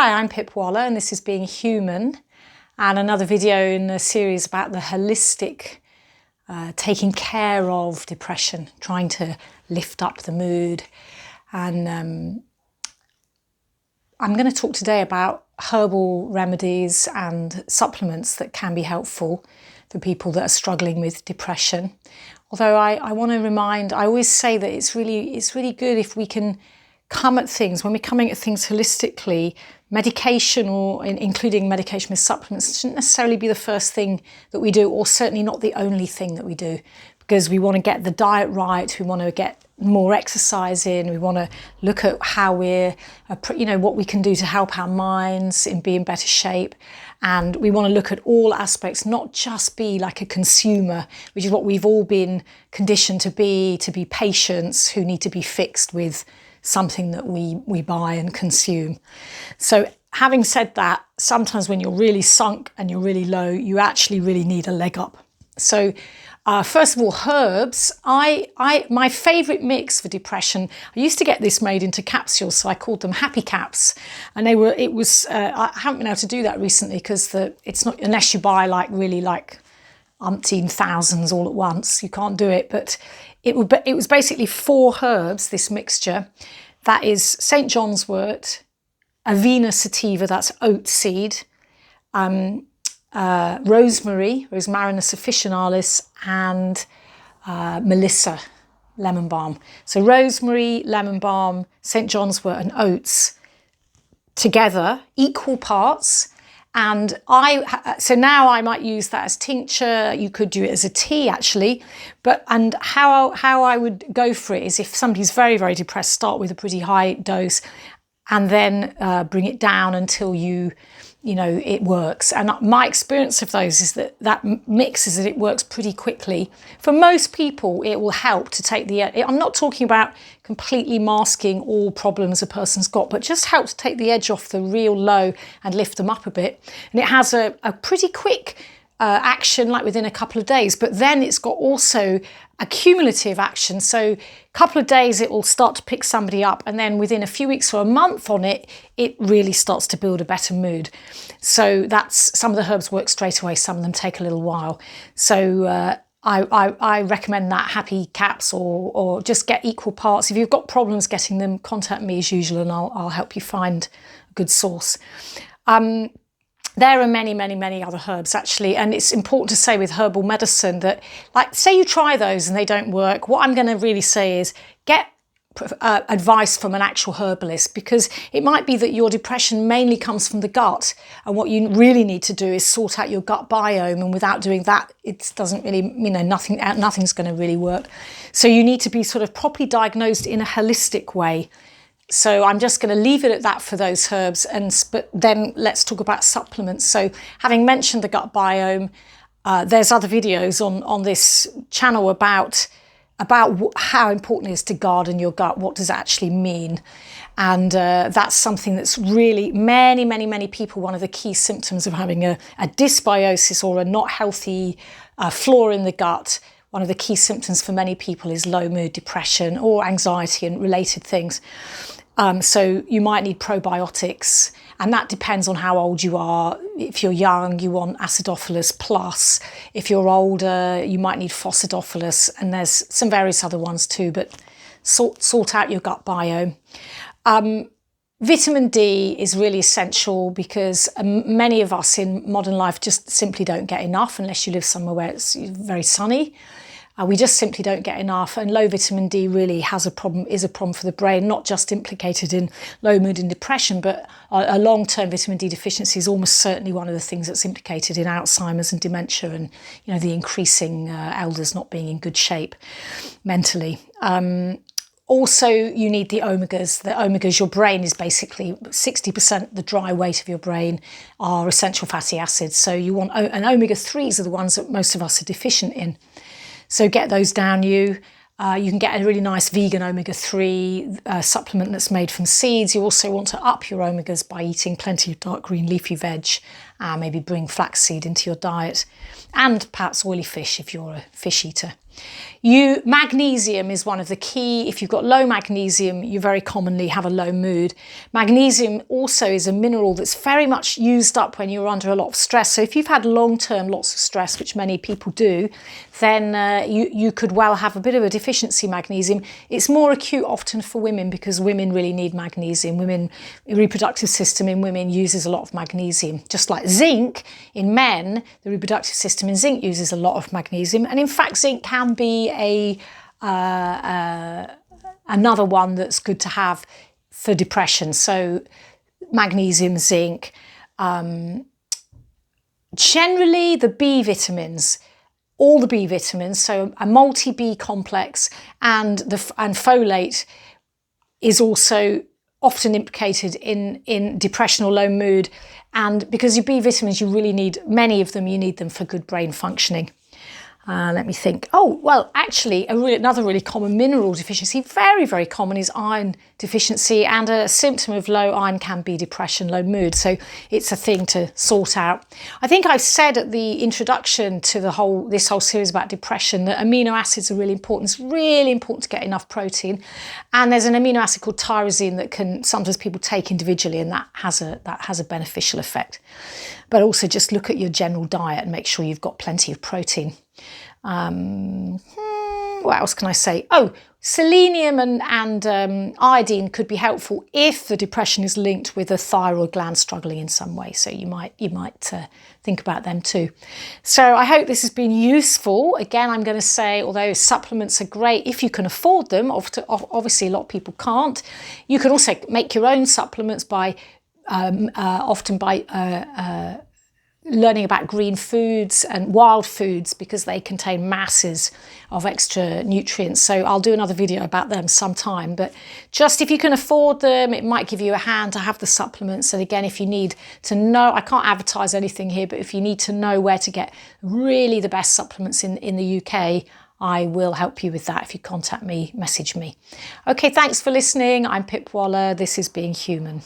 Hi, I'm Pip Waller and this is Being Human, and another video in a series about the holistic taking care of depression, trying to lift up the mood. And I'm going to talk today about herbal remedies and supplements that can be helpful for people that are struggling with depression. Although I want to remind, I always say that it's really good if we can come at things, when we're coming at things holistically. Medication, or including medication with supplements, shouldn't necessarily be the first thing that we do, or certainly not the only thing that we do, because we want to get the diet right, we want to get more exercise in, we want to look at how we're, what we can do to help our minds be in better shape. And we want to look at all aspects, not just be like a consumer, which is what we've all been conditioned to be patients who need to be fixed with something that we buy and consume. So having said that, sometimes when you're really sunk and you're really low, you actually really need a leg up. So first of all, herbs. My favourite mix for depression, I used to get this made into capsules, so I called them happy caps. And I haven't been able to do that recently because it's not, unless you buy really umpteen thousands all at once, you can't do it. But it was basically 4 herbs, this mixture. That is St. John's wort, Avena sativa, that's oat seed, rosemary, Rosmarinus officinalis, and Melissa, lemon balm. So rosemary, lemon balm, St. John's wort and oats together, equal parts. And so now I might use that as tincture. You could do it as a tea actually, and how I would go for it is, if somebody's very, very depressed, start with a pretty high dose and then bring it down until it works. And my experience of those is that mix is that it works pretty quickly. For most people, it will help to take I'm not talking about completely masking all problems a person's got, but just help to take the edge off the real low and lift them up a bit. And it has a pretty quick action, like within a couple of days, but then it's got also a cumulative action. So a couple of days it will start to pick somebody up, and then within a few weeks or a month on it really starts to build a better mood. So some of the herbs work straight away, some of them take a little while. So I recommend that happy caps, or just get equal parts. If you've got problems getting them, contact me as usual and I'll help you find a good source. There are many, many, many other herbs actually, and it's important to say with herbal medicine that, say you try those and they don't work, what I'm going to really say is get advice from an actual herbalist, because it might be that your depression mainly comes from the gut, and what you really need to do is sort out your gut biome, and without doing that it doesn't really, nothing's going to really work. So you need to be sort of properly diagnosed in a holistic way. So I'm just going to leave it at that for those herbs, but then let's talk about supplements. So having mentioned the gut biome, there's other videos on this channel about how important it is to garden your gut. What does it actually mean? And that's something that's really many, many, many people, one of the key symptoms of having a dysbiosis or a not healthy flora in the gut. One of the key symptoms for many people is low mood, depression, or anxiety and related things. So you might need probiotics, and that depends on how old you are. If you're young, you want acidophilus plus. If you're older, you might need phosphidophilus, and there's some various other ones too, but sort out your gut biome. Vitamin D is really essential, because many of us in modern life just simply don't get enough, unless you live somewhere where it's very sunny. We just simply don't get enough, and low vitamin D really is a problem for the brain, not just implicated in low mood and depression, but a long-term vitamin D deficiency is almost certainly one of the things that's implicated in Alzheimer's and dementia, and the increasing elders not being in good shape mentally. Also, you need the omegas. The omegas, your brain is basically 60%, the dry weight of your brain are essential fatty acids. So you want, and omega-3s are the ones that most of us are deficient in. So get those down you. You can get a really nice vegan omega-3 supplement that's made from seeds. You also want to up your omegas by eating plenty of dark green leafy veg, maybe bring flaxseed into your diet, and perhaps oily fish if you're a fish eater. Magnesium is one of the key. If you've got low magnesium, you very commonly have a low mood. Magnesium also is a mineral that's very much used up when you're under a lot of stress. So if you've had long-term lots of stress, which many people do, then you could well have a bit of a deficiency in magnesium. It's more acute often for women because women really need magnesium. The reproductive system in women uses a lot of magnesium. Just like zinc in men, the reproductive system in zinc uses a lot of magnesium. And in fact, zinc can be another one that's good to have for depression. So magnesium, zinc, generally the B vitamins, all the B vitamins, so a multi-B complex and folate is also often implicated in depression or low mood. And because your B vitamins, you really need many of them, you need them for good brain functioning. Let me think. Oh, well, actually, another really common mineral deficiency, very, very common, is iron deficiency. And a symptom of low iron can be depression, low mood. So it's a thing to sort out. I think I've said at the introduction to this whole series about depression that amino acids are really important. It's really important to get enough protein. And there's an amino acid called tyrosine that sometimes people take individually, and that has a beneficial effect. But also just look at your general diet and make sure you've got plenty of protein. What else can I say? Oh, selenium and iodine could be helpful if the depression is linked with a thyroid gland struggling in some way. So you might think about them too. So I hope this has been useful. Again, I'm going to say, although supplements are great if you can afford them, obviously a lot of people can't. You can also make your own supplements by learning about green foods and wild foods because they contain masses of extra nutrients. So I'll do another video about them sometime. But just if you can afford them, it might give you a hand to have the supplements. And again, if you need to know, I can't advertise anything here, but if you need to know where to get really the best supplements in the UK, I will help you with that if you contact me, message me. Okay, thanks for listening. I'm Pip Waller. This is Being Human.